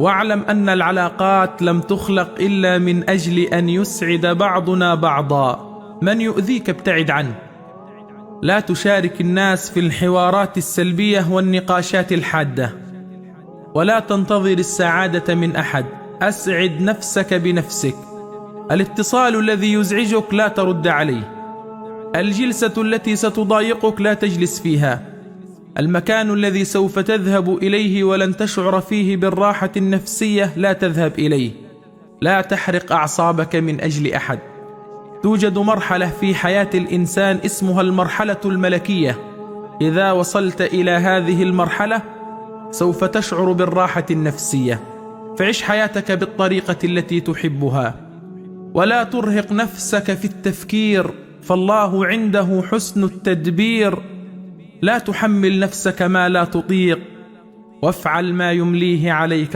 واعلم أن العلاقات لم تخلق إلا من أجل أن يسعد بعضنا بعضا. من يؤذيك ابتعد عنه. لا تشارك الناس في الحوارات السلبية والنقاشات الحادة، ولا تنتظر السعادة من أحد. أسعد نفسك بنفسك. الاتصال الذي يزعجك لا ترد عليه. الجلسة التي ستضايقك لا تجلس فيها. المكان الذي سوف تذهب إليه ولن تشعر فيه بالراحة النفسية لا تذهب إليه. لا تحرق أعصابك من أجل أحد. توجد مرحلة في حياة الإنسان اسمها المرحلة الملكية. إذا وصلت إلى هذه المرحلة سوف تشعر بالراحة النفسية. فعش حياتك بالطريقة التي تحبها، ولا ترهق نفسك في التفكير، فالله عنده حسن التدبير. لا تحمل نفسك ما لا تطيق، وافعل ما يمليه عليك